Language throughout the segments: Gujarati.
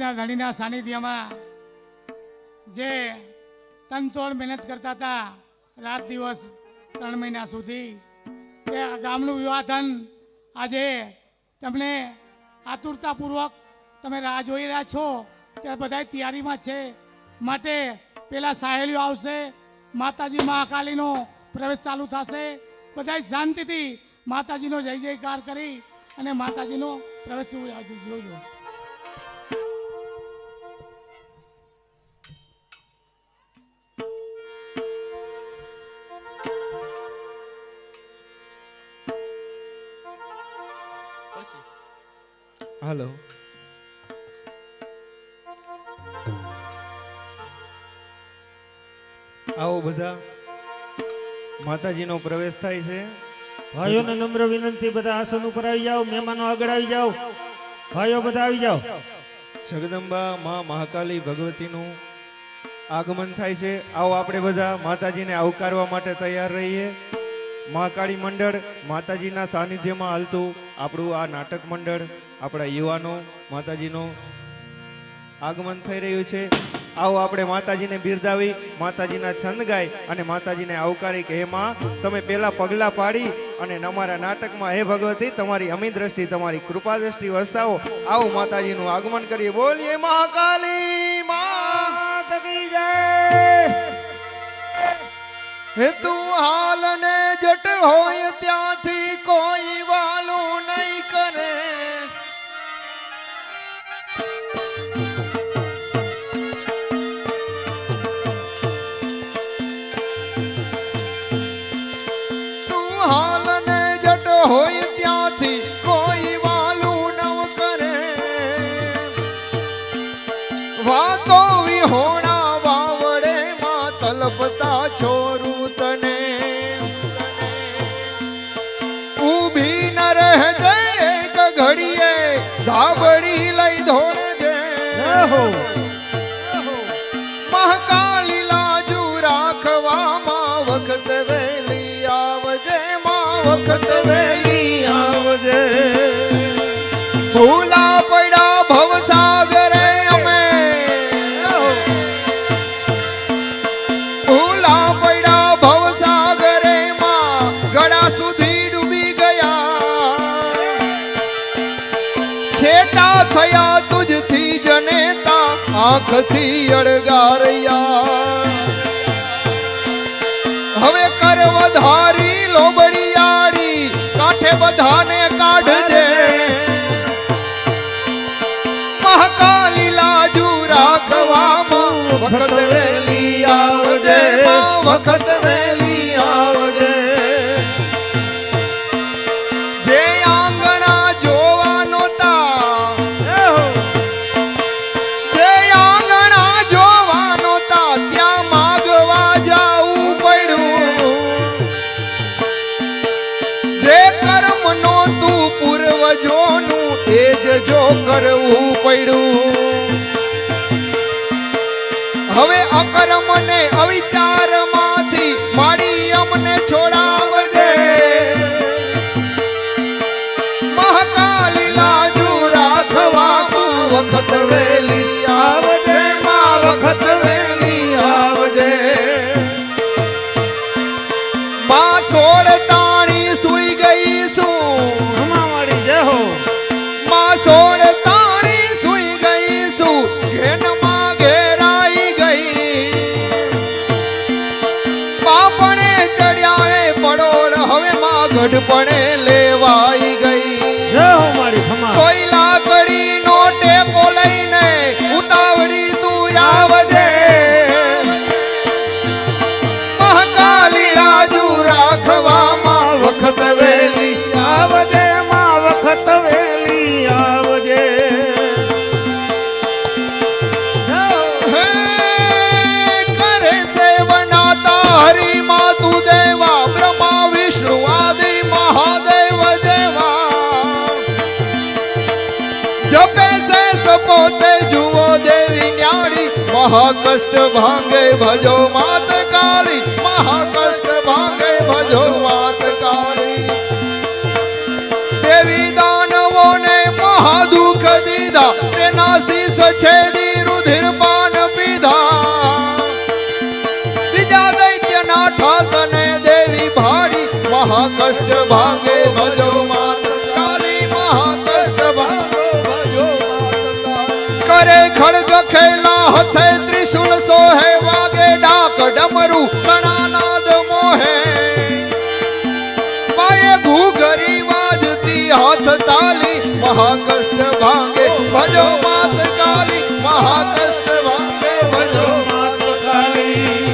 એના ધણીના સાનિધ્યમાં જે તનતોડ મહેનત કરતા હતા રાત દિવસ 3 મહિના સુધી, કે આ ગામનું વિવાહન આજે તમને આતુરતાપૂર્વક તમે રાહ જોઈ રહ્યા છો, ત્યારે બધા તૈયારીમાં છે. માટે પેલા સાહેલીઓ આવશે, માતાજી મહાકાલીનો પ્રવેશ ચાલુ થશે. બધા શાંતિથી માતાજીનો જય જયકાર કરી અને માતાજીનો પ્રવેશ જોજો. હાલો, આવો બધા, માતાજીનો પ્રવેશ થાય છે. ભાઈઓને નમ્ર વિનંતી, બધા આસન ઉપર આવી જાઓ. મહેમાનો આગળ આવી જાઓ. ભાઈઓ બધા આવી જાઓ. જગદંબા માં મહાકાલી ભગવતીનું આગમન થાય છે. આવો આપણે બધા માતાજીને આવકારવા માટે તૈયાર રહીએ. મહાકાળી મંડળ માતાજીના સાનિધ્યમાં હાલતું આપણું આ નાટક મંડળ, આપણા યુવાનો માતાજીનું આગમન થઈ રહ્યું છે. આવો આપણે માતાજીને બિરદાવી, માતાજીના છંદ ગાય અને માતાજીને આવકારી કે હે માં, તમે પહેલા પગલા પાડી અને અમારા નાટકમાં હે ભગવતી તમારી અમી દ્રષ્ટિ, તમારી કૃપા દ્રષ્ટિ વરસાવો. આવો માતાજીનું આગમન કરીએ. બોલીએ મહાકાલી માં કી જય. હે તું હાલ ને જટ હોય ત્યાંથી કોઈ વાલું નહીં કરે. તું હાલ ને જટ હોય ત્યાંથી કોઈ વાલું નવ કરે. વાતો વિહોણા વાવડે માં તલપતા છોરું તને. ઊભી ન રહેજે એક ઘડીએ, ધાબડી લઈ ધોળજે. મહાકાલી લાજુ રાખવામાં વખત વેલી આવજે માં, વખત વેલી આવજે. ભૂલા પડ્યા ભવસાગરે અમે, ભૂલા પડ્યા ભવસાગરે માં, ગળા સુધી ડૂબી ગયા. છેટા થયા તુજથી જનેતા, આંખથી અળગારયા. હવે કર વધારી લોબડિયાળી, કાંઠે બધાને કાઢજે. મહાકાલી લાજુ રાખવામાં વખત વેલી આવજે માં, વખત વેલી આવજે. જે આંગણા જોવા નોતા, જે આંગણા જોવા નોતા, ત્યાં માગવા જાવું પડ્યું. જે કર્મ નોતું પૂર્વજોનું, એ જ જો કરવું પડ્યું. હવે અકર્મ ને અવિચાર માંથી મારી અમને છોડાવજે. મહાકાલી લાજુ રાખવામાં વખત વેલી આવજે માં, વખત વેલી આવજે. માં સોળ તાણી સુઈ ગઈ શું, અમારી જય હો. માં સોળ તાણી સુઈ ગઈ શું, ઘેનમાં ઘેરાઈ ગઈ. પાપણે ચડ્યા રે પડોળ, હવે માં ગઢપણે લેવાઈ ગઈ. જય હો મારી ખમા. કોઈ લાકડી નો ટેકો લઈને ઉતાવળી તું આવજે. મહાકાલી લાજુ રાખવામાં વખત વેલી આવજે માં, વખત વેલી આવજે. હે કરે સેવનાતા હરિ માં તું દેવા, બ્રહ્મા વિષ્ણુ આદિ મહાદેવ દેવા. જપે છે સપોતે જુઓ દેવી ન્યાળી, મહાકષ્ટ ભાંગે ભજો માત કાળી, મહાકષ્ટ ભાંગે ભજો માત કાળી. દેવી દાનવોને મહાદુખ દીધા, તેના શીશ વિચ્છેદી રુધિર પાન પીધા બીજા દૈત્ય ના ઠાતને દેવી ભાડી મહાકષ્ટ ભાંગે ભજો માત કાલી મહાકષ્ટ ભાંગે કરે ખડગ ખેલા હથે ત્રિશુલ સોહે વાગે ડાક ડમરુ કણાનાદ મોહે પાયે ઘૂઘરી વાજતી હાથ તાલી મહાકષ્ટ ભાંગે ભજો માત કાલી મહાકષ્ટ ભાંગે ભજો માત કાલી.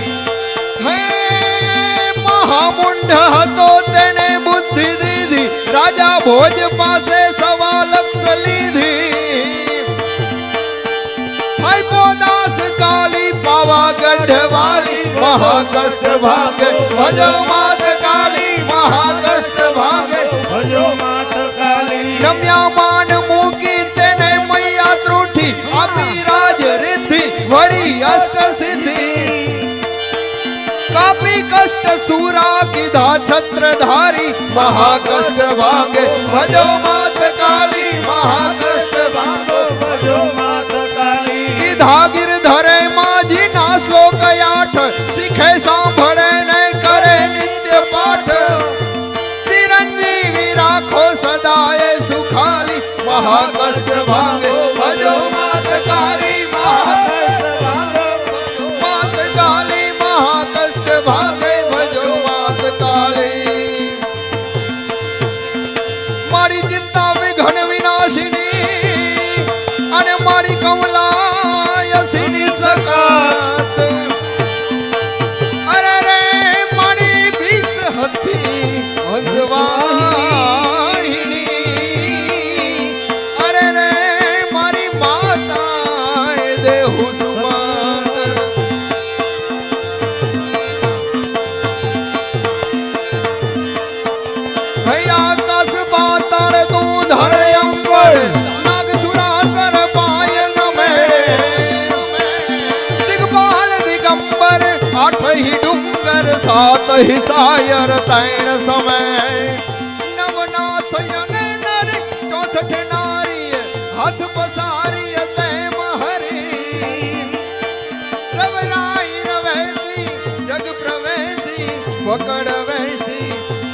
હે મહામુંડ હતો તેને બુદ્ધિ દીધી રાજા ભોજ પાસે સવા લક્ષ લીધી દાસ કાલી પાવાગઢ વાલી મહાકષ્ટ ભાંગે ભજો માત કાલી મહાકષ્ટ ભાંગે ભજો માત કાલી. નમ્યા માન મૂકી તેને મૈયા ત્રુઠી આપી રાજ રિદ્ધિ વળી અષ્ટ સિદ્ધિ કાપી કષ્ટ સુરા કીધા છત્રધારી મહાકષ્ટ ભાંગે ભજો માત કાલી મહાકષ્ટ ભાંગે ભજો માત કાલી. કીધા ગિરધરે માજી ના શ્લોક 8 શીખે સાંભળે ને કરે નિત્ય પાઠ ચિરંજીવી રાખો સદાય સુખાલી મહાકષ્ટ ભાંગે ભજો માત કાલી માત કાલી મહાકષ્ટ ભાંગે ભજો માત કાલી. મારી ચિંતા વિઘ્ન વિનાશિની અને મારી કમલા યસીની સકાત અરે રે મારી બીસ હતી હંસવાહિની અરે રે મારી માતા દેહુ સુમત ભૈયા આકાશ પાતાળ તું ધરે અંબર નાગસુરાસર પાય નમે દિગપાલ દિગંબર આઠ ડુંગર સાત સાયર તૈણ સમય નવનાથ યને નર 64 નારી હાથ પસારી તેમ હરી રવરાઈ રવેસી જગ પ્રવેશી વકડ વેસી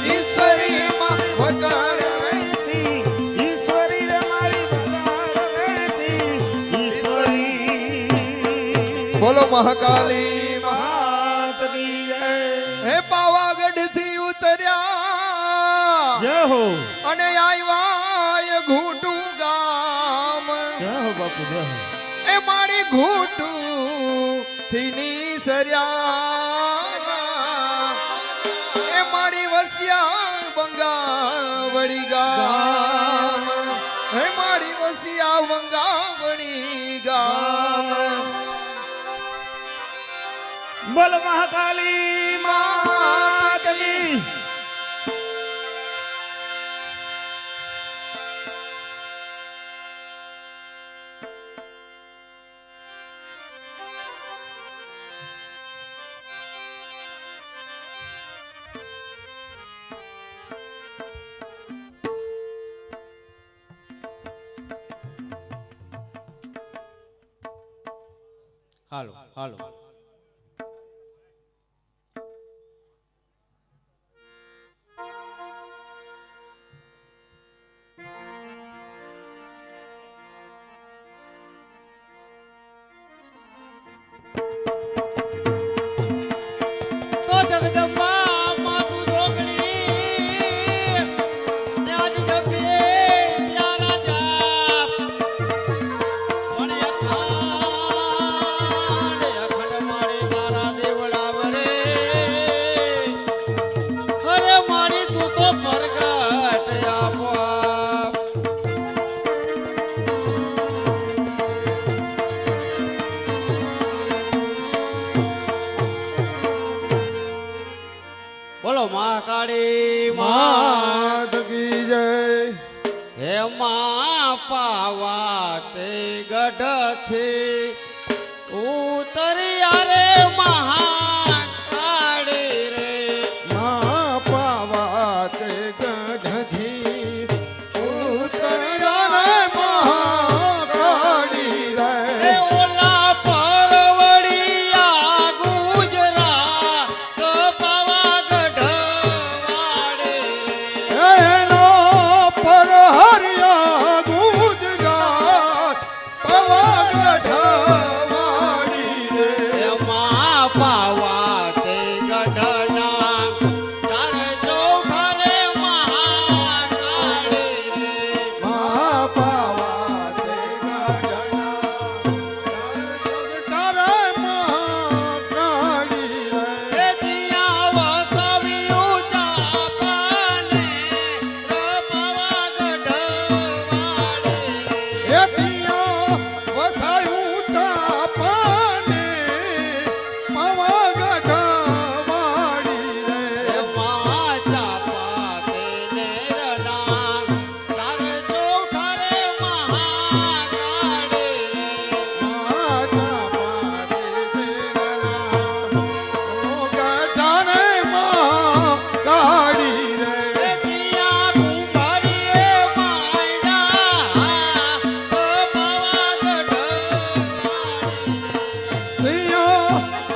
ઈશ્વરી માં વકડ વેસી ઈશ્વરી રે મારી ભગવાન વેતી ઈશ્વરી. બોલો મહાકાલી માત કી જય. હે પાવાગઢ થી ઉતર્યા જય હો અને આવ્યા ઘૂટું ગામ જય હો બાપુ જય હો. એ મારી ઘૂટું થી નીસર્યા એ મારી વસિયા બંગાવળી ગામ હે મારી વસિયા બંગાવળી ગામ બોલ મહાકાલી માત કી. હાલો હાલો તો જગદંબા માતું જોગણી ન્યાજ જપે યારા જાપ પણ અખંડ મારી તારા દેવડા વરે અરે મારી તું તો પ્રગટ આપો બોલો મહાકાળી માત કી જય હે માં પાવાતે ગઢથી ઉતર્યા રે મહાકાળી રે માં પાવાતે ગઢથી ઉતર્યા રે મહાકાળી રે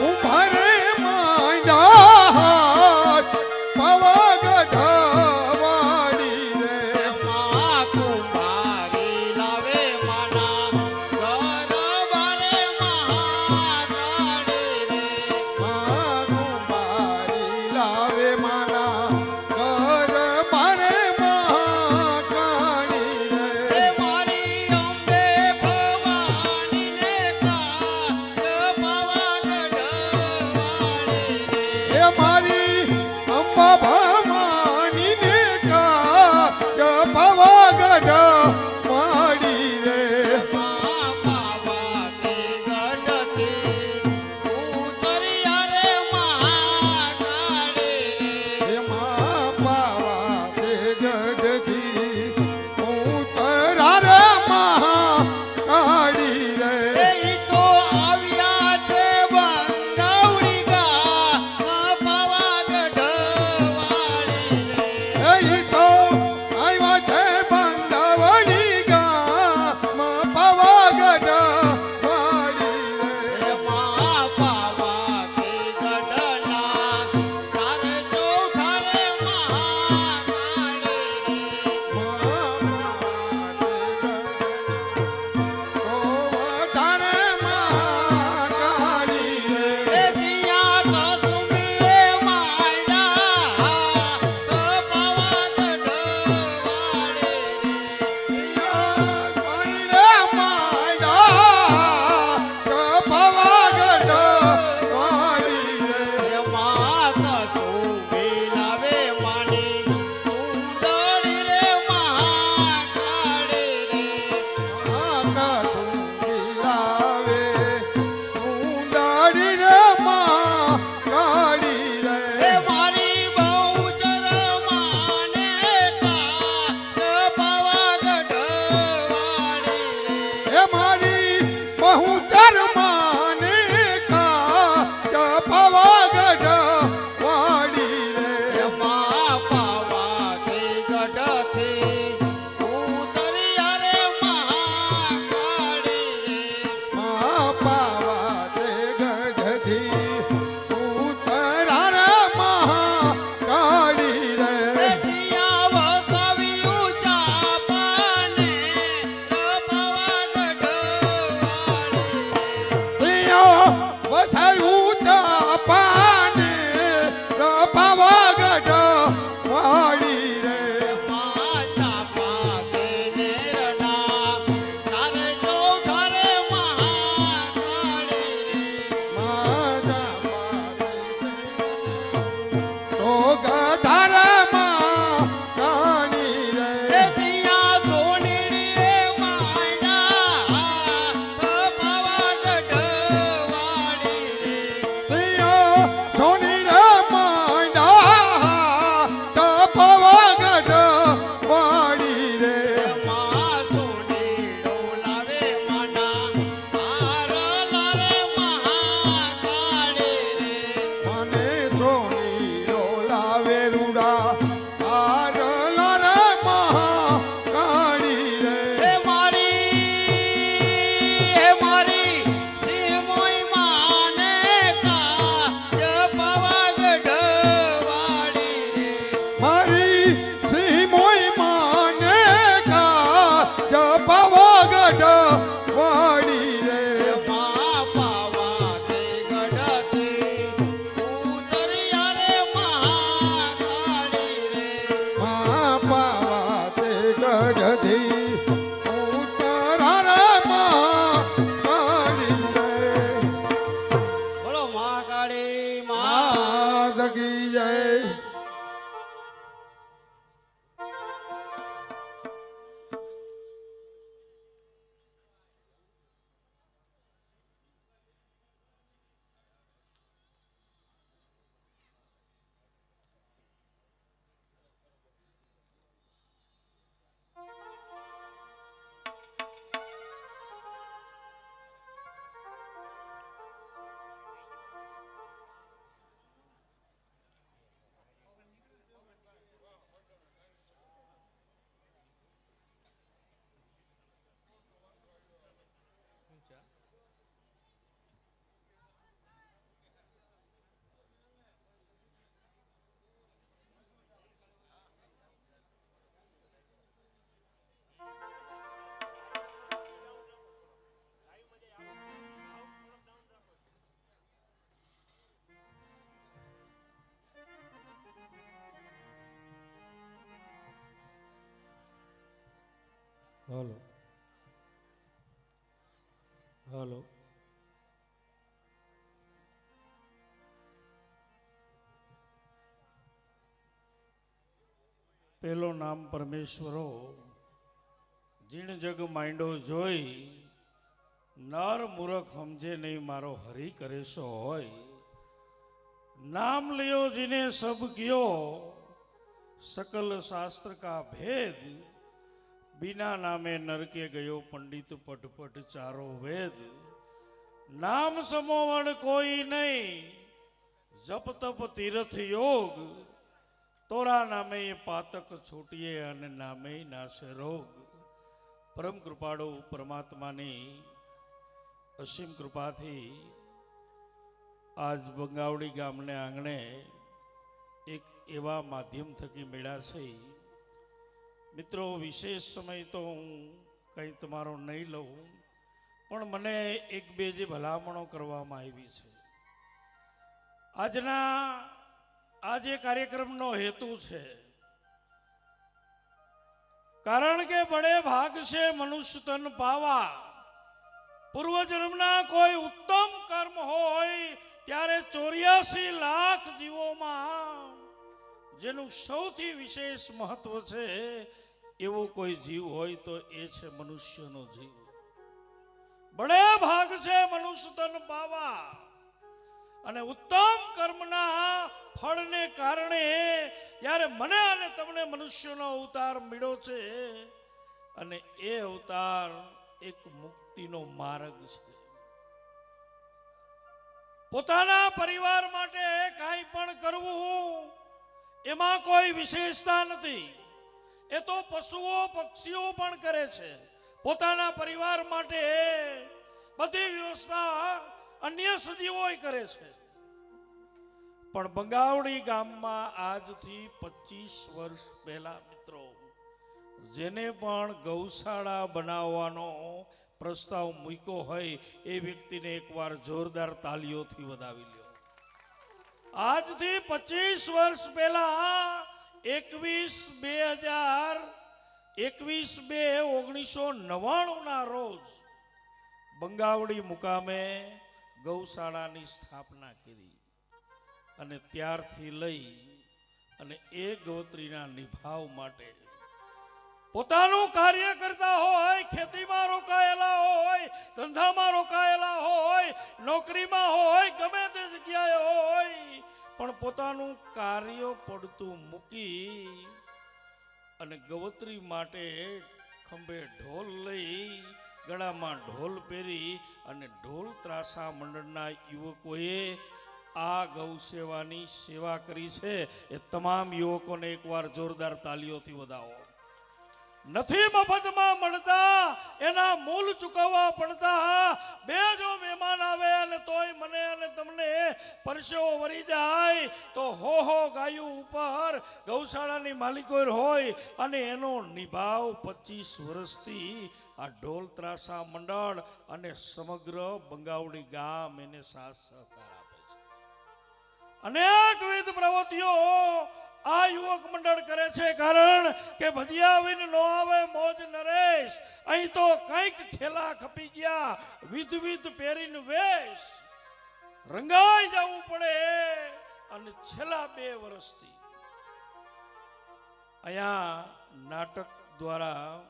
ઉભરે માંડા હાથ પાવાગઢ વાળી રે માં કુંભારી લાવે માના ઘર બારે મહાકાળી રે કુંભારી લાવે માના ઘર બારે મહાકાળી રે હે મારી અંબે ભવાની ને કાચ પાવાગઢ વાળી રે એ મારી અંબા ભવાની ને કાચ પાવાગઢ વાળી રે માં પાવાતી ગઢથી ઉતર્યા રે મહાકાળી રે એમાં પાવા તે ગઢથી ઉતરા રે મહાકાળી રે એ તો આવ્યા છે બંગાવડી ગા પાવાગઢ વાળી રે એ તો આવ્યા છે બંધાવણી ગામ પાવાગઢ વાળી રે એમાં પાવાતી ગઢના તારે ચોઠારે મહાકાળી રે એ દિયા કસુમીએ માંડા પાવાગઢ વાળી રે એમાં કસુમી લાવે માની સુંદરી રે મહાકાળી રે એ મારી બહુ ચરમાને કાચ પાવાગઢ વાળી રે એમાં પાવાતી ગઢથી ઉતર્યા રે મહાકાળી રે એ દિયા વસાવી ઊંચા પાને પાવાગઢ વાળી રે માચા પાકે નેરડા તારે ચોઠારે મહાકાળી રે એ દિયા સોનીડી રે માંડા પાવાગઢ વાળી રે માં સોનીડો લાવે માના આરલા રે મહાકાળી રે હે મારી સીમોઈ માને કાચ પાવાગઢ વાળી રે મારી સિંહ માને કા પાવાગઢ વાળી રે એમાં પાવાતી ગઢથી ઉતર્યા રે મહાકાળી રે પાવા તે ગઢથી ઉતરા રે મહાકાળી રે બોલો મહાકાળી મા દગી જય હલો હલો પેલો નામ પરમેશ્વરો જીણ જગ માંડો જોઈ નર મૂરખ સમજે નહીં મારો હરી કરે સો હોય नाम लियो जिन्हें सब कियो सकल शास्त्र का भेद बिना नामे नरके गयो पंडित पट पट चारो वेद नाम समोवण कोई नहीं जप तप तीर्थ योग तोरा नामे ये पातक छूटिए अने नामे नाशे रोग परम कृपाळु परमात्मा ने असीम कृपा थी आज બંગાવડી ગામને આંગણે એક એવા માધ્યમ થકી મળ્યા છે મિત્રો વિશેષ સમય તો હું કંઈ તમારો નહીં લઉં પણ મને એક બે જે ભલામણો કરવામાં આવી છે આજના આ જે કાર્યક્રમનો હેતુ છે કારણ કે બડે ભાગ છે મનુષ્ય તન પાવા પૂર્વજન્મના કોઈ ઉત્તમ કર્મ હોય ત્યારે 84 લાખ જીવોમાં જેનું સૌથી વિશેષ મહત્વ છે એવો કોઈ જીવ હોય તો એ છે મનુષ્યનો જીવ બડે ભાગ છે મનુષ્ય તન પાવા અને ઉત્તમ કર્મના ફળને કારણે જ્યારે મને અને તમને મનુષ્યનો અવતાર મળ્યો છે અને એ અવતાર એક મુક્તિનો માર્ગ છે પોતાના પરિવાર માટે કાંઈ પણ કરવું એમાં કોઈ વિશેષતા નથી એ તો પશુઓ પક્ષીઓ પણ કરે છે પોતાના પરિવાર માટે બધી વ્યવસ્થા અન્ય સજીવો કરે છે પણ બંગાવડી ગામમાં આજથી 25 વર્ષ પહેલા મિત્રો જેને પણ ગૌશાળા બનાવવાનો પ્રસ્તાવ મૂક્યો હોય એ વ્યક્તિને એકવાર જોરદાર તાલીઓથી વધાવી લ્યો આજથી 25 વર્ષ પહેલા 21/2/1999 ના રોજ બંગાવડી મુકામે ગૌશાળાની સ્થાપના કરી અને ત્યારથી લઈ અને એ ગૌત્રીના નિભાવ માટે પોતાનું કાર્ય કરતા હોય ખેતીમાં રોકાયેલા હોય ધંધામાં રોકાયેલા હોય નોકરીમાં હોય ગમે તે જગ્યાએ હોય પણ પોતાનું કાર્ય પડતું મૂકી અને ગવત્રી માટે ખંભે ઢોલ લઈ ગળામાં ઢોલ પહેરી અને ઢોલ ત્રાસા મંડળના યુવકોએ આ ગૌ સેવાની સેવા કરી છે એ તમામ યુવકોને એકવાર જોરદાર તાલીઓથી વધાવો નથી મફતમાં મળતા એના મૂલ ચૂકવવા પડતા બે જો મહેમાન આવે અને તોય મને અને તમને પરસેવો વરી જાય તો હો ગાયું ઉપર ગૌશાળાની માલિકો હોય અને એનો નિભાવ 25 વર્ષથી આ ઢોલ ત્રાસા મંડળ અને સમગ્ર બંગાવડી ગામ એને સાથ સહકાર આપે છે અનેકવિધ પ્રવૃત્તિઓ આ યુવક મંડળ કરે છે કારણ કે ભજીયા વિન નો આવે મોજ નરેશ અહીં તો કંઈક ખેલા ખપી ગયા વિધ પહેરીને વેશ રંગાઈ જવું પડે અને છેલ્લા 2 વર્ષથી અહીંયા નાટક દ્વારા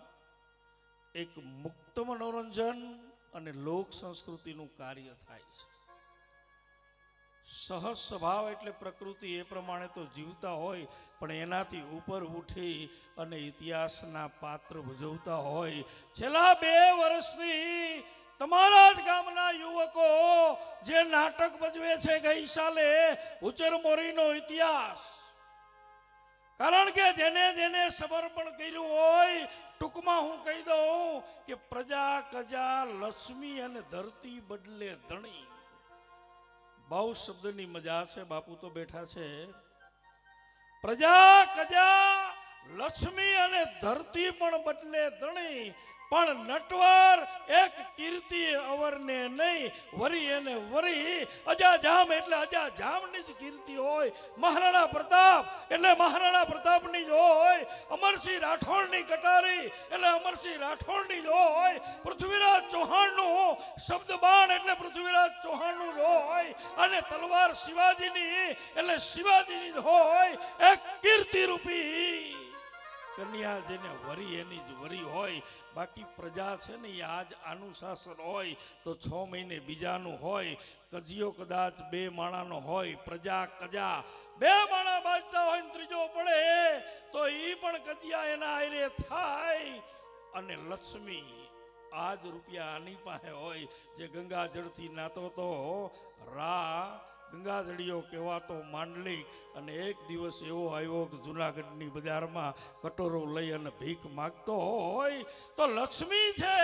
એક મુક્ત મનોરંજન અને લોક સંસ્કૃતિનું કાર્ય થાય છે સહજ સ્વભાવ એટલે પ્રકૃતિ એ પ્રમાણે તો જીવતા હોય પણ એનાથી ઉપર ઉઠી અને ઇતિહાસના પાત્ર ભજવતા હોય છેલ્લા 2 વર્ષથી તમારા જ ગામના યુવકો જે નાટક ભજવે છે ગઈ સાલે ઉચરમોરીનો ઇતિહાસ કારણ કે જેને જેને સમર્પણ કર્યું હોય ટૂંકમાં હું કહી દઉં કે પ્રજા કજા લક્ષ્મી અને ધરતી બદલે ધણી बहु शब्दनी मजा है बापू तो बैठा है प्रजा कजा लक्ष्मी अने धरती पण बदले धणी પણ નટવર એક કીર્તિ અવરને નહીં વરી એને વરી અજા જામ એટલે અજા જામની જ કીર્તિ હોય. મહારાણા પ્રતાપ એટલે મહારાણા પ્રતાપની જ હોય. અમરસિંહ રાઠોડની કટારી એટલે અમરસિંહ રાઠોડની જ હોય. પૃથ્વીરાજ ચૌહાણનું શબ્દ બાણ એટલે પૃથ્વીરાજ ચૌહાણનું જ હોય. અને તલવાર શિવાજીની એટલે શિવાજીની જ હોય. એક કીર્તિરૂપી કન્યા જેને વરી એની જ વરી હોય. બાકી પ્રજા છે ને એ આજ આનું શાસન હોય તો 6 મહિને બીજાનું હોય. કજિયો કદાચ 2 માણાનો હોય. પ્રજા કજા 2 માણા બાજતા હોય ને ત્રીજો પડે તો એ પણ કજિયા એના આયરે થાય. અને લક્ષ્મી આજ રૂપિયા આની પાસે હોય જે ગંગા જળથી નાતો તો રા ગંગાજળીઓ કહેવાતો માંડલિક. અને એક દિવસ એવો આવ્યો કે જુનાગઢની બજારમાં કટોરો લઈ અને ભીખ માગતો હોય તો લક્ષ્મી છે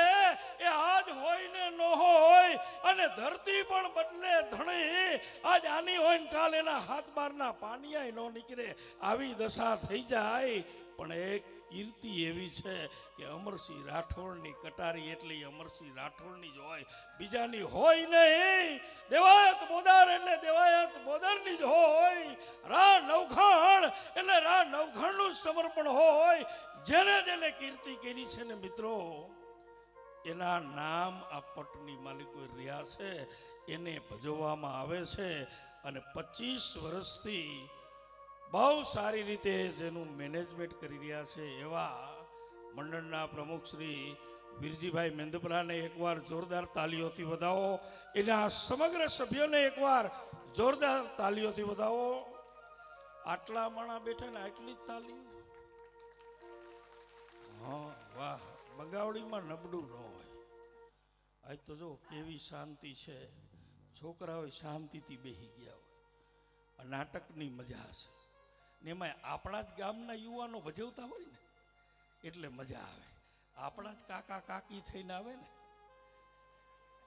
એ આજ હોય ને ન હોય. અને ધરતી પણ બદલે ધણી આજ આની હોય ને કાલ એના હાથ બારના પાનિયા ન નીકળે આવી દશા થઈ જાય. પણ એક કીર્તિ એવી છે કે અમરસિંહ રાઠોડની કટારી એટલે અમરસિંહ રાઠોડની જ હોય, બીજાની હોય નહીં. દેવાયત બોદાર એટલે દેવાયત બોદારની જ હોય. રા નવઘણ એટલે રા નવઘણનું સમર્પણ હોય. જેને જેને કીર્તિ કરી છે ને મિત્રો એના નામ આ પટની માલિકો રહ્યા છે, એને ભજવવામાં આવે છે. અને 25 વર્ષથી બહુ સારી રીતે જેનું મેનેજમેન્ટ કરી રહ્યા છે એવા મંડળના પ્રમુખ શ્રી વીરજીભાઈ મેંદપરાને એકવાર જોરદાર તાલીઓથી વધાવો. એના સમગ્ર સભ્યોને એકવાર જોરદાર તાલીઓથી વધાવો. આટલા માણા બેઠા ને આટલી જ તાલીઓ. હા વાહ, બંગાવડીમાં નબળું ન હોય. આજ તો જો કેવી શાંતિ છે. છોકરાઓ શાંતિથી બેસી ગયા હોય. આ નાટકની મજા છે. ને એમાં આપણા જ ગામના યુવાનો ભજવતા હોય ને એટલે મજા આવે. આપણા જ કાકા કાકી થઈને આવે ને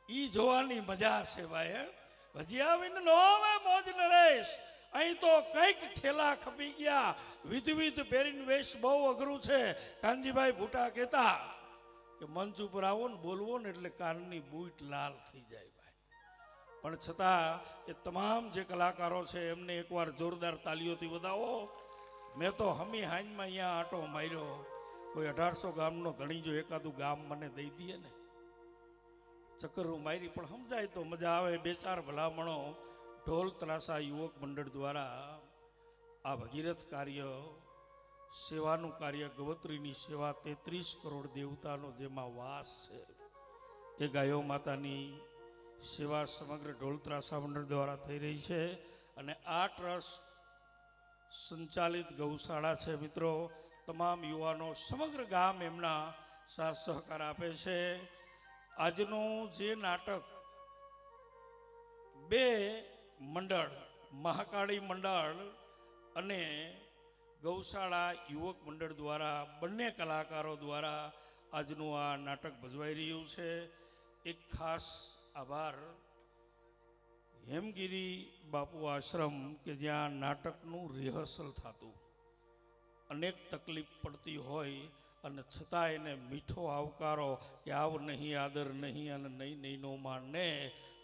ઈ જોવાની મજા છે ભાઈ. ભજી આવીને ન આવે મોજ નરેશ. અહીં તો કંઈક ખેલા ખપી ગયા. વિધવિધ પહેરીને વેશ બહુ અઘરું છે. કાનજીભાઈ ભૂટા કહેતા કે મંચ ઉપર આવો ને બોલવો ને એટલે કાનની બૂટ લાલ થઈ જાય ભાઈ. પણ છતાં એ તમામ જે કલાકારો છે એમને એકવાર જોરદાર તાલીઓથી વધાવો. મેં તો હમી હાંજમાં અહીંયા આંટો માર્યો. કોઈ 1800 ગામનો ધણી જો એકાદું ગામ મને દઈ દે ને ચક્કરું મારી પણ સમજાય તો મજા આવે. 2-4 ભલામણો ઢોલ ત્રાસા યુવક મંડળ દ્વારા આ ભગીરથ કાર્ય સેવાનું કાર્ય ગવત્રીની સેવા 33 કરોડ દેવતાનો જેમાં વાસ છે એ ગાયો માતાની સેવા સમગ્ર ઢોલ ત્રાસા મંડળ દ્વારા થઈ રહી છે. અને આ ટ્રસ્ટ સંચાલિત ગૌશાળા છે મિત્રો. તમામ યુવાનો સમગ્ર ગામ એમના સાથ સહકાર આપે છે. આજનું જે નાટક 2 મંડળ મહાકાળી મંડળ અને ગૌશાળા યુવક મંડળ દ્વારા બંને કલાકારો દ્વારા આજનું આ નાટક ભજવાઈ રહ્યું છે. એક ખાસ આભાર હેમગીરી બાપુ આશ્રમ કે જ્યાં નાટકનું રિહર્સલ થતું. અનેક તકલીફ પડતી હોય અને છતાં એને મીઠો આવકારો કે આવ નહીં આદર નહીં અને નહીં નહીંનો માને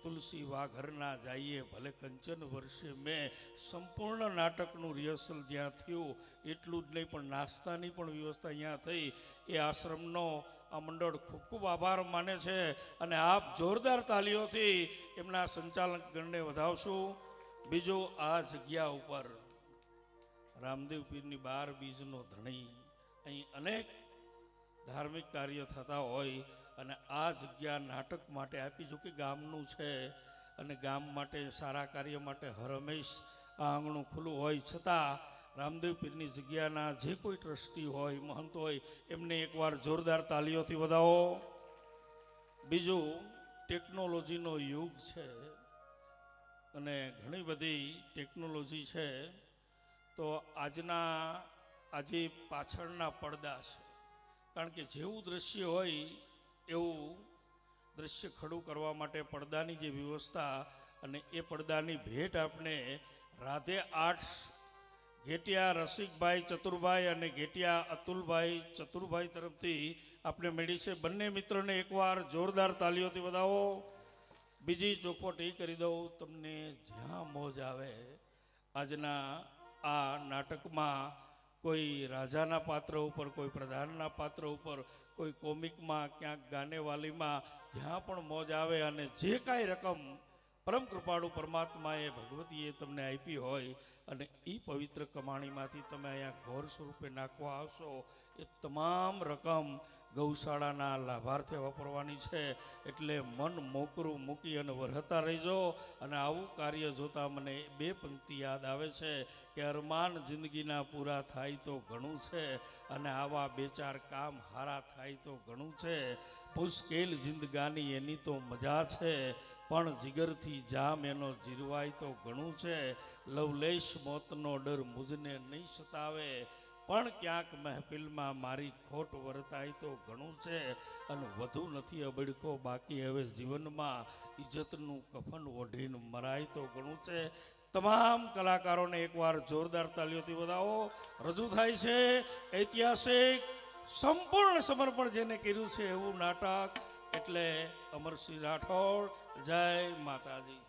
તુલસી વાઘરના જઈએ ભલે કંચન વર્ષે મેં. સંપૂર્ણ નાટકનું રિહર્સલ જ્યાં થયું એટલું જ નહીં પણ નાસ્તાની પણ વ્યવસ્થા અહીંયા થઈ. એ આશ્રમનો આ મંડળ ખૂબ ખૂબ આભાર માને છે. અને આપ જોરદાર તાલીઓથી એમના સંચાલક ગણને વધાવશું. બીજું આ જગ્યા ઉપર રામદેવ પીરની 12 બીજનો ધણી અહીં અનેક ધાર્મિક કાર્ય થતા હોય અને આ જગ્યા નાટક માટે આપી. જો કે ગામનું છે અને ગામ માટે સારા કાર્ય માટે હર હંમેશ આ આંગણું ખુલ્લું હોય છતાં રામદેવ પીરની જગ્યાના જે કોઈ ટ્રસ્ટી હોય મહંત હોય એમને એકવાર જોરદાર તાલીઓથી વધાવો. બીજું ટેકનોલોજીનો યુગ છે અને ઘણી બધી ટેકનોલોજી છે. તો આજે પાછળના પડદા છે. કારણ કે જેવું દ્રશ્ય હોય એવું દ્રશ્ય ખડું કરવા માટે પડદાની જે વ્યવસ્થા અને એ પડદાની ભેટ આપણે રાધે આર્ટ્સ ઘેટિયા રસિકભાઈ ચતુરભાઈ અને ઘેટિયા અતુલભાઈ ચતુરભાઈ તરફથી આપણે મળી છે. બંને મિત્રોને એકવાર જોરદાર તાલીઓથી વધાવો. બીજી ચોખવટ એ કરી દઉં, તમને જ્યાં મોજ આવે આજના આ નાટકમાં કોઈ રાજાના પાત્ર ઉપર, કોઈ પ્રધાનના પાત્ર ઉપર, કોઈ કોમિકમાં, ક્યાંક ગાનેવાલીમાં, જ્યાં પણ મોજ આવે અને જે કાંઈ રકમ પરમ કૃપાળુ પરમાત્માએ ભગવતીએ તમને આપી હોય અને એ પવિત્ર કમાણીમાંથી તમે અહીંયા ઘોર સ્વરૂપે નાખવા આવશો, એ તમામ રકમ ગૌશાળાના લાભાર્થે વાપરવાની છે. એટલે મન મોકરું મૂકી અને વરહતા રહીજો. અને આવું કાર્ય જોતા મને બે પંક્તિ યાદ આવે છે કે અરમાન જિંદગીના પૂરા થાય તો ઘણું છે, અને આવા બે ચાર કામ હારા થાય તો ઘણું છે. મુશ્કેલ જિંદગાની એની તો મજા છે, પણ જીગરથી જામ એનો જીરવાય તો ઘણું છે. લવલેશ મોતનો ડર મુજને નહીં સતાવે, પણ ક્યાંક મહેફિલમાં મારી ખોટ વર્તાય તો ઘણું છે. અને વધુ નથી અબડકો બાકી હવે જીવનમાં, ઇજ્જતનું કફન ઓઢીને મરાય તો ઘણું છે. તમામ કલાકારોને એકવાર જોરદાર તાલીઓથી વધાવો. રજૂ થાય છે ઐતિહાસિક સંપૂર્ણ સમર્પણ જેને કર્યું છે એવું નાટક, એટલે અમરસિંહ રાઠોડ. જય માતાજી.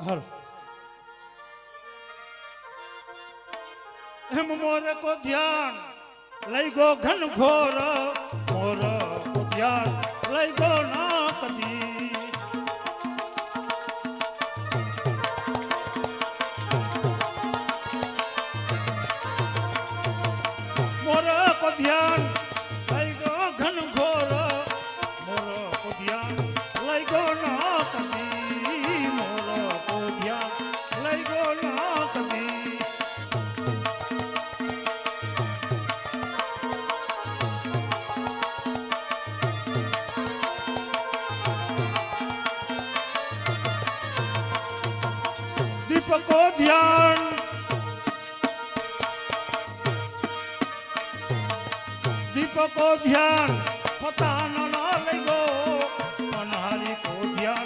हर हम मोर को ध्यान लई गो घन घोर, मोर को ध्यान लई गो ना कदी. मोर को ध्यान लई गो घन घोर, मोर को ध्यान लई गो ना कदी. को ध्यान दीपक को ध्यान पता न लई गो, अनहारी को ध्यान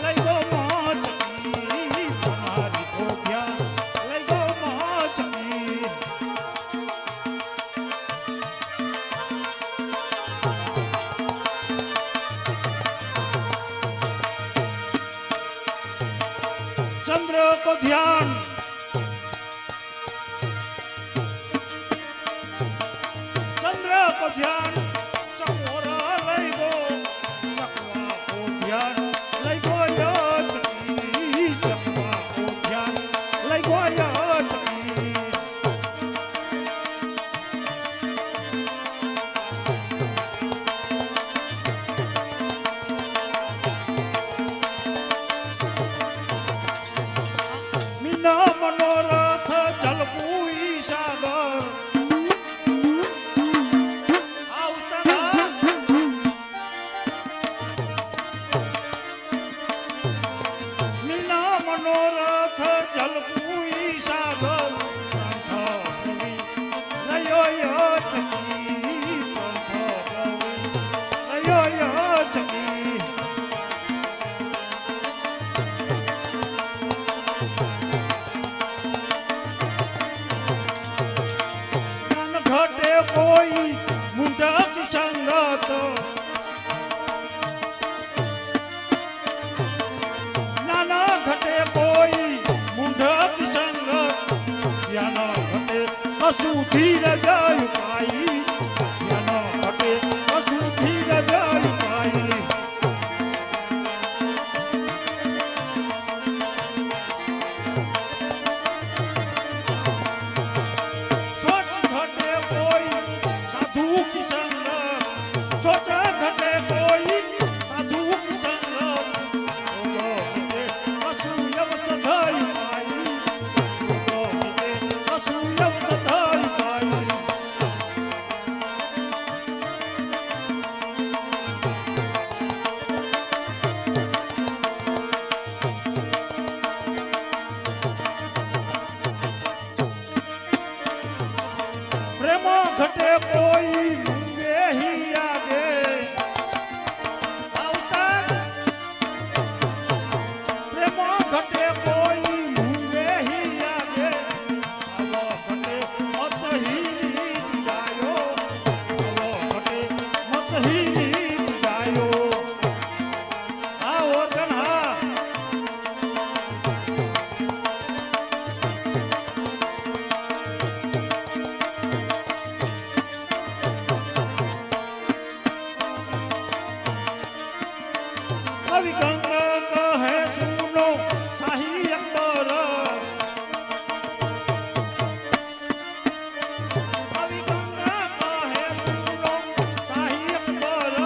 लई गो माचकी, अनहारी को ध्यान लई गो माचकी. चंद्र को ध्यान चंद्र को ध्यान चकोरा लई गो, चकवा को ध्यान लई गो याचकी, चकवा को ध्यान लई गो याचकी. मीना ધીરજ પાઈ જ્યાં ન ઘટે કશું ધીરજ પાઈ સોચ ઘટે કોઈ સાધુ કી સંગ સોચ ઘટે કોઈ સાધુ કી સંગ ઓલો ઘટે કશું યવ સધાઈ પાઈ ઓલો ઘટે કશું યવ સધાઈ પાઈ પ્રેમ ઘટે કોઈ મૂંગે હી આગે આવતા પ્રેમ ઘટે કોઈ મૂંગે હી આગે આવો ઘટે મત હી ગાયો આવો ઘટે મત હી ગાયો આવો જણા कवि गंगा कहे सुनो शाही अकबर कवि गंगा कहे सुनो शाही अकबर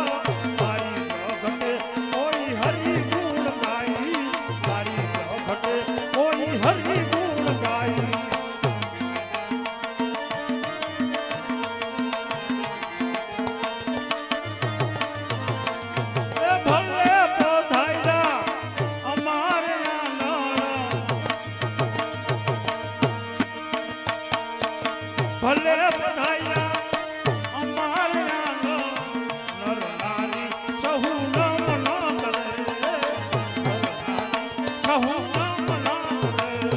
तारी घटे कोई हरि गुण गाई तारी घटे कोई हरि गुण गाई એ ભલે પધાર્યા અમારે આંગણ ભલે પધાર્યા અમારે આંગણ નર નારી સહુ નમ ન કરે નર નારી સહુ નમ ન કરે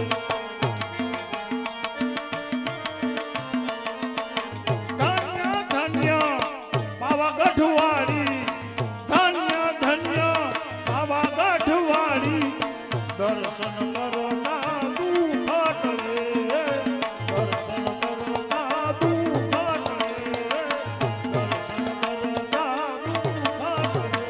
ધન્ય ધન્ય પાવાગઢવાળી ધન્ય ધન્ય પાવાગઢવાળી દર્શન કરો ના દુઃખ ટળે દર્શન કરો ના દુઃખ ટળે દર્શન કરો ના દુઃખ ટળે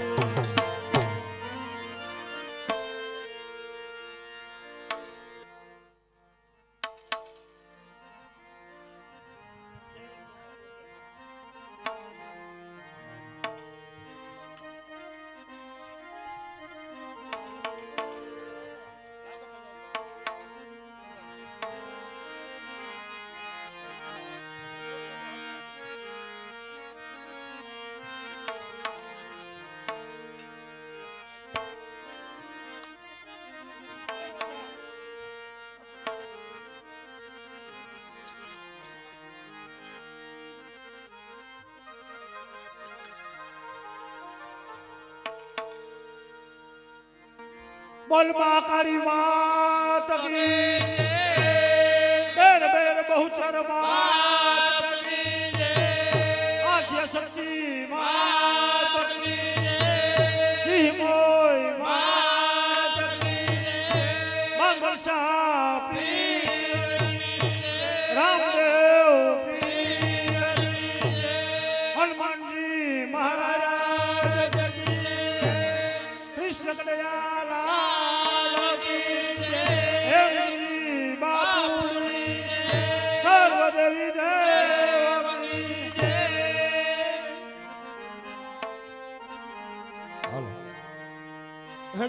બોલ માં કાળી માત કી બેર બેર બહુચર માત કી આદ્ય શક્તિ માત કી સિંહ મોય માત કી મંગલ શાહ રામદેવ હનુમાનજી મહારાજ કૃષ્ણ કનૈયાલાલ કી બાપુની સર્વદેવી દેવની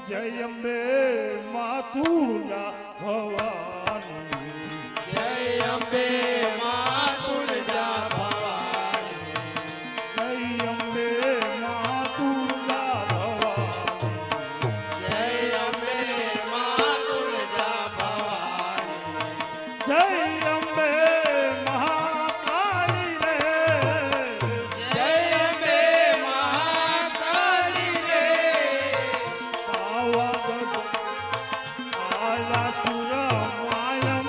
જય અંબે માતુલા ભવાની જય અંબે માં તુલજા ભવાની જય અંબે માતુલા ભવાની જય અંબે માં તુલજા ભવાની જય અંબે મહાકાળી રે જય અંબે મહાકાળી રે પાવાગઢ આલા સુર માયમ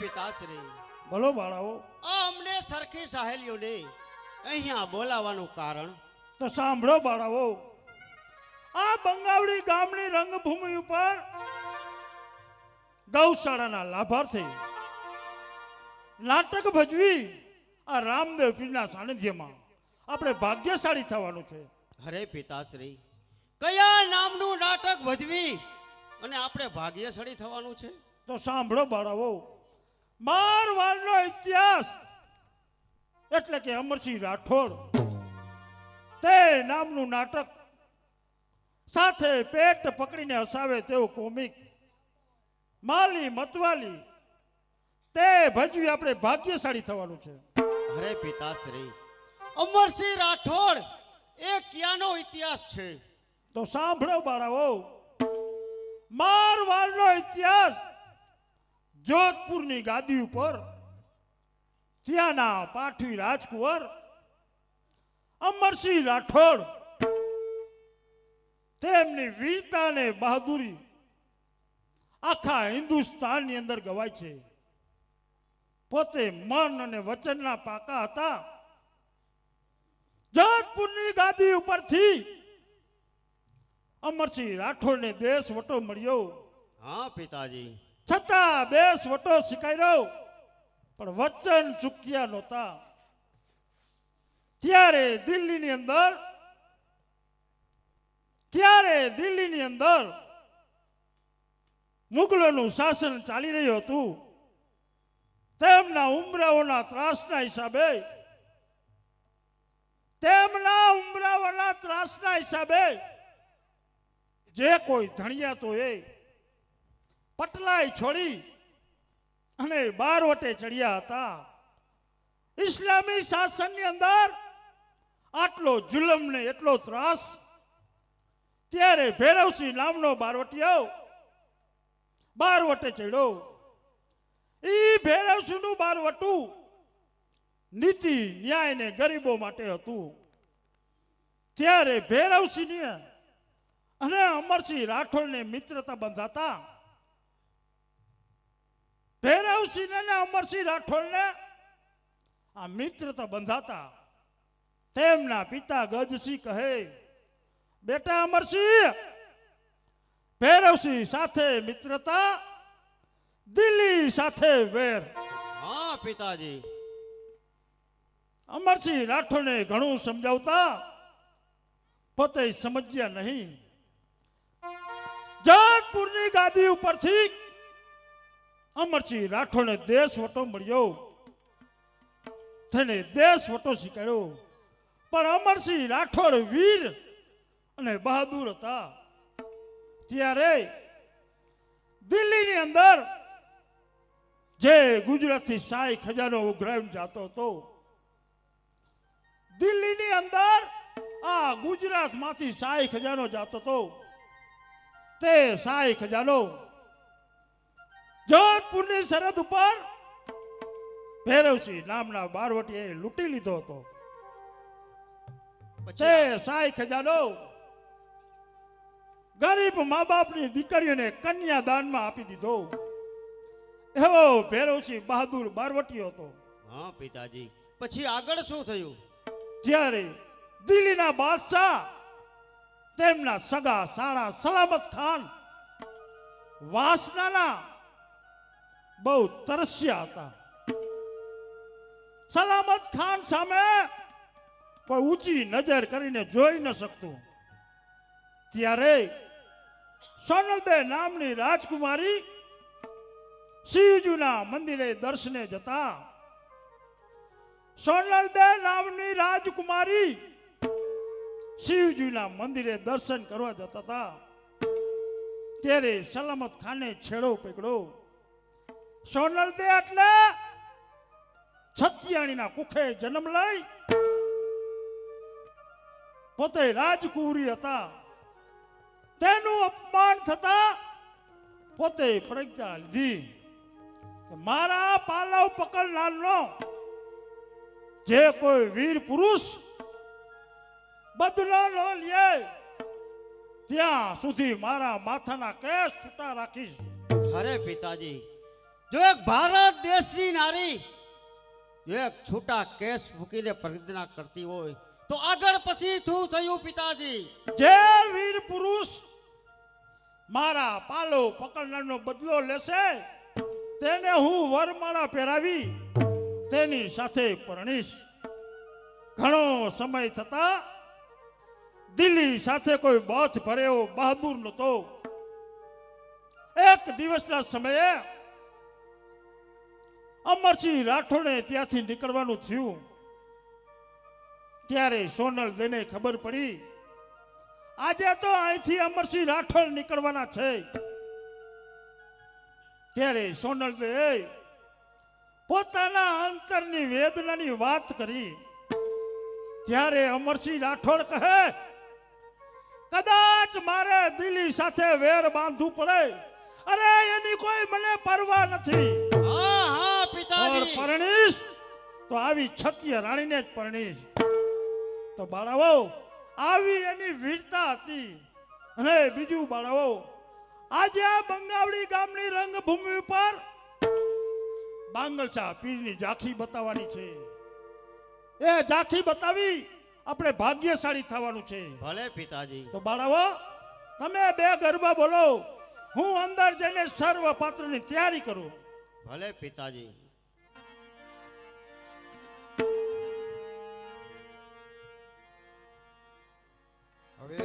પિતાશ્રી, બોલો બાળાઓ. આ અમને સરખી સહેલીઓને અહીંયા બોલાવવાનું કારણ? તો સાંભળો બાળાઓ, આ બંગાવડી ગામની રંગભૂમિ ઉપર ગૌશાળાના લાભાર્થી નાટક ભજવી આ રામદેવ પીરના સાનિધ્યમાં આપણે ભાગ્યશાળી થવાનું છે. અરે પિતાશ્રી, કયા નામનું નાટક ભજવી અને આપણે ભાગ્યશાળી થવાનું છે? તો સાંભળો બાળાઓ, મારવાડનો ઇતિહાસ એટલે કે અમરસિંહ રાઠોડ તે નામનું નાટક સાથે પેટ પકડીને હસાવે તેવું કોમિક માલી મતવાલી તે ભજવી આપણે ભાગ્યશાળી થવાનું છે. અરે પિતાશ્રી, અમરસિંહ રાઠોડ એ ક્યાંનો ઇતિહાસ છે? તો સાંભળો બાળાઓ, મારવાડનો ઇતિહાસ જોધપુરની ગાદી ઉપર ત્યાંના પાઠવી રાજકુંવર અમરસિંહ રાઠોડ તેમની વીરતા અને બહાદુરી આખા હિન્દુસ્તાનની અંદર ગવાય છે. પોતે મન અને વચનના પાકા હતા. જોધપુરની ગાદી ઉપરથી અમરસિંહ રાઠોડને દેશ વટો મળ્યો. હા પિતાજી. છતાં દેશ વટો શીખાયો પણ વચન ચૂક્યા નહોતા. ત્યારે દિલ્હીની અંદર મુગલોનું શાસન ચાલી રહ્યું હતું. તેમના ઉમરાઓના ત્રાસના હિસાબે જે કોઈ ધણિયા તો એ પટલાઈ છોડી અને બારવટે ચડ્યા હતા. ઇસ્લામી શાસનની અંદર આટલો જુલમ ને એટલો ત્રાસ. ત્યારે ભૈરવસિંહ નામનો બારવટીયો બારવટે ચડ્યો. એ ભૈરવસિંહનું બારવટું નીતિ ન્યાય ને ગરીબો માટે હતું. ત્યારે ભૈરવસિંહને અને અમરસિંહ રાઠોડને મિત્રતા બંધાતા. ભૈરવસિંહ અને અમરસિંહ રાઠોડને આ મિત્રતા બંધાતા. તેમના પિતા ગજસિંહ કહે, બેટા અમરસિંહ, ભૈરવસિંહ સાથે મિત્રતા, દિલ્હી સાથે વેર. હા પિતાજી. અમરસિંહ રાઠોડને ઘણું સમજાવતા પોતે સમજ્યા નહીં. જોધપુરની ગાદી ઉપરથી અમરસિંહ રાઠોડને દેશ વટો મળ્યો. તેને દેશ વટો શીખાયો. પણ અમરસિંહ રાઠોડ વીર અને બહાદુર હતા. ત્યારે દિલ્હીની અંદર જે ગુજરાતથી શાહી ખજાનો ઉઘરાઈને જતો હતો, દિલ્હીની અંદર આ ગુજરાતમાંથી શાહી ખજાનો જતો હતો. તે શાહી ખજાનો જોધપુરની સરહદ ઉપર ભૈરવસિંહ નામના બારવટીએ લૂંટી લીધો હતો. તે શાહી ખજાનો ગરીબ મા બાપની દીકરીઓને કન્યાદાનમાં આપી દીધો. એવો ભૈરવસિંહ બહાદુર બારવટીયો હતો. હા પિતાજી. પછી આગળ શું થયું? જ્યારે દિલ્હીના બાદશાહ તેમના સગા સાળા સલામત ખાન વાસનાના બહુ તરસ્યા હતા. સલામત ખાન સામે કોઈ ઊંચી નજર કરીને જોઈ ન શકતું. ત્યારે સોનલદે નામની રાજકુમારી શિવજીના મંદિરે દર્શને જતા. સોનલદે નામની રાજકુમારી શિવજીના મંદિરે દર્શન કરવા જતા હતા. ત્યારે સલામત ખાને છેડો પકડ્યો. સોનલદે એટલે છત્યાણીના કુખે જન્મ લઈ પોતે રાજકુંવરી હતા. તેનું અપમાન થતા પોતે પ્રજ્ઞા લીધી. મારા પાલવ પકડનારનો જે કોઈ વીર પુરુષ બદલો ન લે ત્યાં સુધી મારા માથાના કેસ છૂટા રાખીશ. અરે પિતાજી, જો એક ભારત દેશની નારી જો એક છૂટા કેસ મૂકીને પ્રજ્ઞા કરતી હોય તો આગળ પછી શું થયું પિતાજી? જે વીર પુરુષ મારા પાલો પકડનારનો બદલો લેશે તેને હું વરમાળા પહેરાવી તેની સાથે પરણીશ. ઘણો સમય થતા દિલ્હી સાથે કોઈ બથ ભર્યો બહાદુર નતો. એક દિવસના સમયે અમરસિંહ રાઠોડે ત્યાંથી નીકળવાનું થયું. ત્યારે સોનલ દેને ખબર પડી આજે તો અહીંથી અમરસિંહ રાઠોડ નીકળવાના છે. ત્યારે સોનલ દે પોતાના અંતરની વેદનાની વાત કરી. ત્યારે અમરસિંહ રાઠોડ કહે કદાચ મારે દિલ્હી સાથે વેર બાંધવું પડે, અરે એની કોઈ મને પરવા નથી. હા હા और પિતાજી. પરણીશ તો આવી ક્ષત્રિય રાણીને જ પરણીશ. તો બાળાઓ આવી એની વીરતા હતી. અને બીજું બાળાઓ આજે આ બંગાવડી ગામની રંગભૂમિ ઉપર બાંગલસા પીરની ઝાંખી બતાવવાની છે. એ ઝાંખી બતાવી આપણે ભાગ્યશાળી થવાનું છે. ભલે પિતાજી. તો બાળાઓ તમે બે ગરબા બોલો, હું અંદર જઈને સર્વ પાત્રની તૈયારી કરું. ભલે પિતાજી. હવે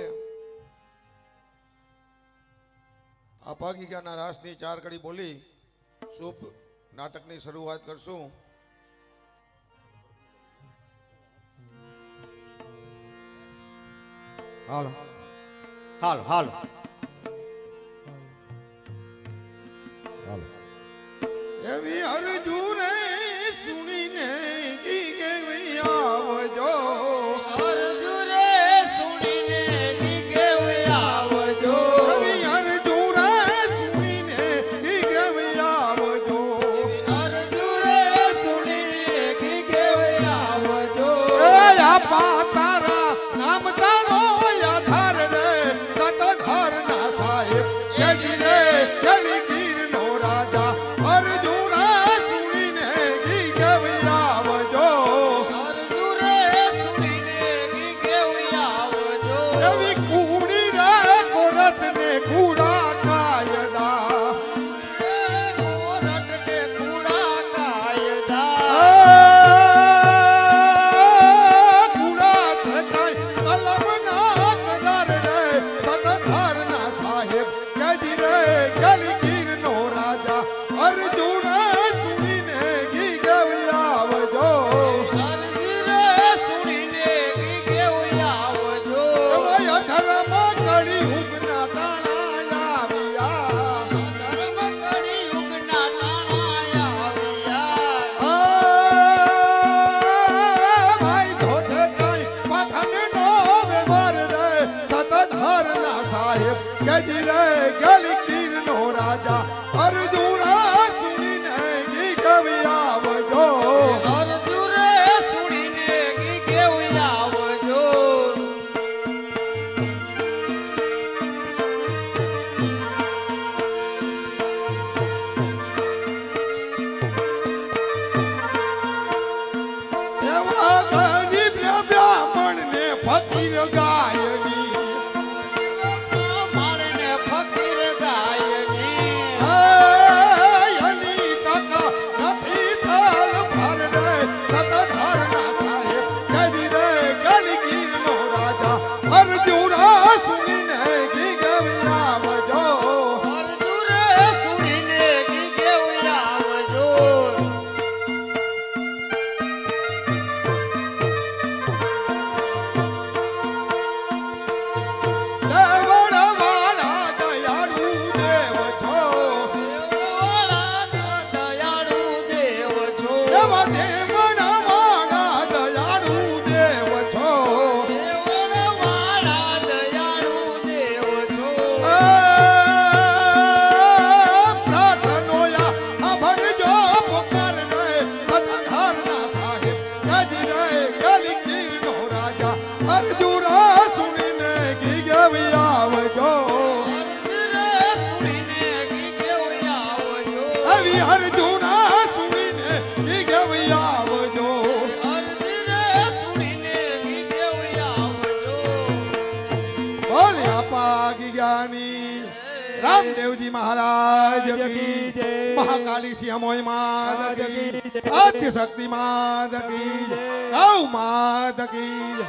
આ ભાગીગાના રાસની 4 કડી બોલી શુભ નાટકની શરૂઆત કરશું. હાલો હાલ હાલ. એવી અરજુને સુણીને કી કેવી આવજો. અરજુરે સુણીને કી કેવી આવજો. એવી અરજુને સુણીને કી કેવી આવજો. અરજુરે સુણીને કી કેવી આવજો. એ આપા તારા નામ તારો આધાર રે સતધાર ના સાહેબ એજી રે જલી ગીરનો રાજા અરજુના સુણીને કી કેવી આવજો. અરજુરે સુણીને કી કેવી આવજો. એવી કુડી રે કોરટ ને કુડા કાયદા. કોરટ ને કુડા કાયદા. કુડા થકાય કલમ ના કરાર રે સતધાર ના સાહેબ કેજી રે ગલી ગીરનો રાજા અર્જુન સુણીને કી કેવી આવજો. અરજુરે સુણીને કી કેવી આવજો. એવા અધર્મ કળી ઉગના તાણા આવ્યા. ધર્મ કળી યુગના ટાણા આવ્યા. ભાઈ ધોધે કાંઈ પાખંડ નો વ્યવહાર રે સતધાર ના સાહેબ કેજી રે ગલી ગીરનો રાજા અર્જુન સુણીને કી કેવી આવજો. અરજુરે સુણીને કી કેવી આવજો. એવા ગરીબ બ્રાહ્મણ ને ફકીર ગાયની. મારને ફકીર ગાયની. એની તક નથી થાલ ભર રે સતધાર ના સાહેબ કેજી રે ગલી ગીરનો રાજા અર્જુન સુણીને કી કેવી આવજો. અરજુરે સુણીને કી કેવી આવજો. દેવળવાળા દયાળુ દેવ છો. દેવવાળા દયાળુ દેવ છો. એવા દેવળવાળા દયાળુ દેવ છો. દેવવાળા દયાળુ દેવ છો. પ્રાર્થનોયા અભણજો પુકાર રે સતધાર ના સાહેબ કેજી રે ગલી ગીરનો રાજા અર્જુન સુણીને કી કેવી આવજો. અરજુરે સુણીને કી કેવી આવજો. આવી બોલી અર્જુના સુણીને ઈ કેવી આવજો અરજી રે સુણીને ઈ કેવી આવજો. બોલે આપા જ્ઞાની રામદેવજી મહારાજ કી જય મહાકાળી સિંહ મોય માત કી આદ્ય શક્તિ માત કી ગૌ માત કી જય.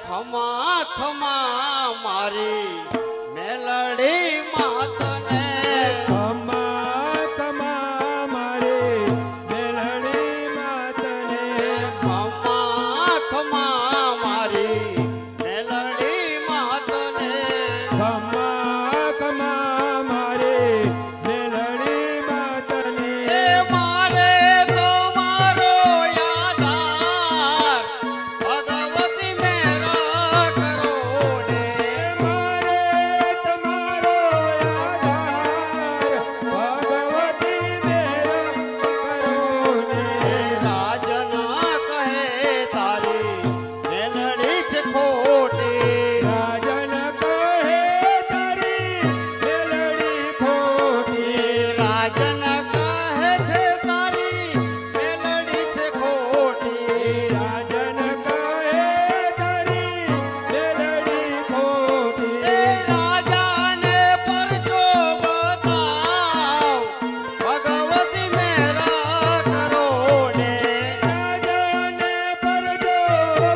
ખમા ખમા મારી મેલડી માતને ખમા ખમા મારે મેલડી માતને ખમા ખમા મારી મેલડી માતને ખમા ખમા મારે મેલડી માતને એ મારે તો મારો યાદાર ભગવતી મેરા કરો ને મારે તમારો આધાર ભગવતી મેરા કરો ને રાજના કહે તારી મેલડી છે ખોટી રાજન કહે તારી મેલડી ખોટી રાજન કહે છે તારી મેલડી છે ખોટી રાજન કહે તારી મેલડી ખોટી એ રાજાને પરચો બતાવ ભગવતી મેરા કરો ને રાજાને પરજો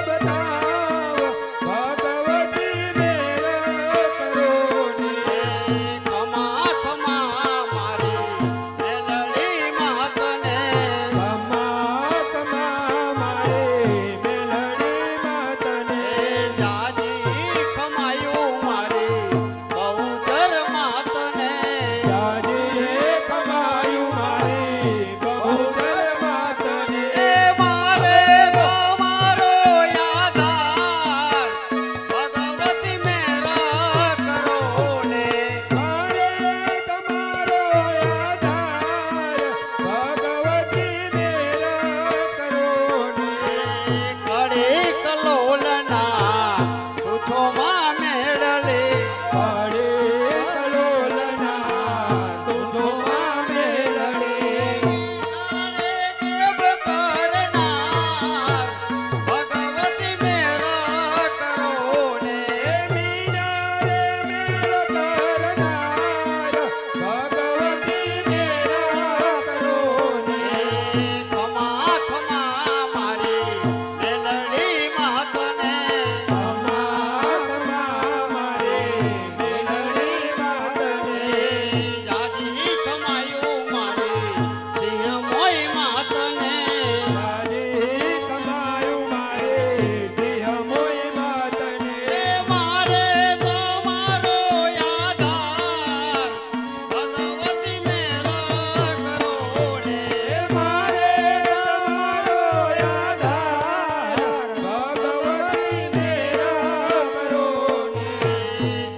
બતાવ ભગવતી મેરા કરો ને ખમા ખમા મારી મેલડી માતને ખમા ખમા મારે મેલડી માતને જાજી ખમાયું મારી બહુચર માતને જાજીએ ખમાયું મારી બહુચર માતને એ મારે તો મારો યાદાર ભગવતી મેરા કરો ને મારે તમારો આધાર ભગવતી મેરા કરો ને કડી કલોલના તુછો માં મેળલે પડે કલોલના તુજો માં મેલડી દેવ કરનાર ભગવતી મેરા કરો ને મીના રે મેરો કરનાર ભગવતી મેરા કરો ને ખમા ખમા મારી મેલડી માતને ખમા ખમા મારે મેલડી માતને જાજી ખમાયું મારી સિંહ મોય માતને રાજી કમાયું મારે સિંહ મોય માતને એ મારે તો મારો યાદાર ભગવતી મેરા કરો ને મારે તમારો આધાર ભગવતી મેરા કરો ને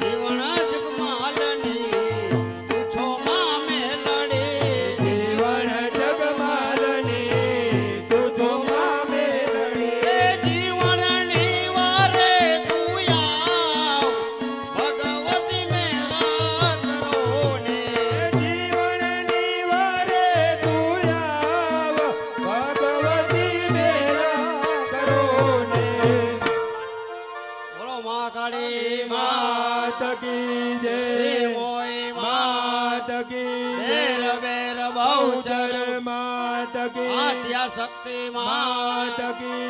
જીવન જગમાલની તુછો માં મેલડી જીવન જગમાલની તુજો માં મેલડી એ જીવનની વારે તું આવ ભગવતી મેરા કરો ને જીવનની વારે તું આવ ભગવતી મેરા કરો ને બોલો મહાકાળી માત કી જય મોય માત કી બેર જય બેર બહુચર બહુચર માત કી આદ્યા શક્તિ માં માત કી